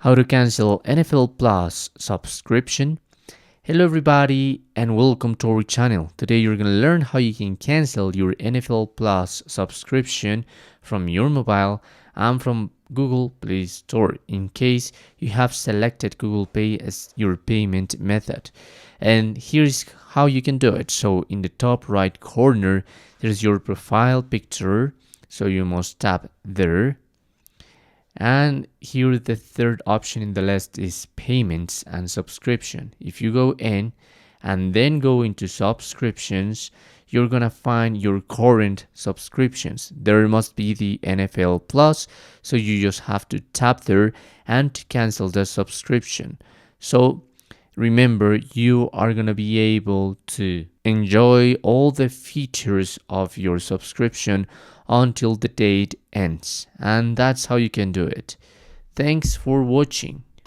How to cancel NFL Plus subscription. Hello everybody and welcome to our channel. Today you're going to learn how you can cancel your NFL Plus subscription from your mobile and from Google Play Store in case you have selected Google Pay as your payment method. And here's how you can do it. So in the top right corner there's your profile picture, so you must tap there. And here the third option in the list is payments and subscription. If you go in and then go into subscriptions, you're gonna find your current subscriptions. There must be the NFL Plus, so you just have to tap there and to cancel the subscription. So remember, you are gonna be able to enjoy all the features of your subscription until the date ends, and that's how you can do it. Thanks for watching.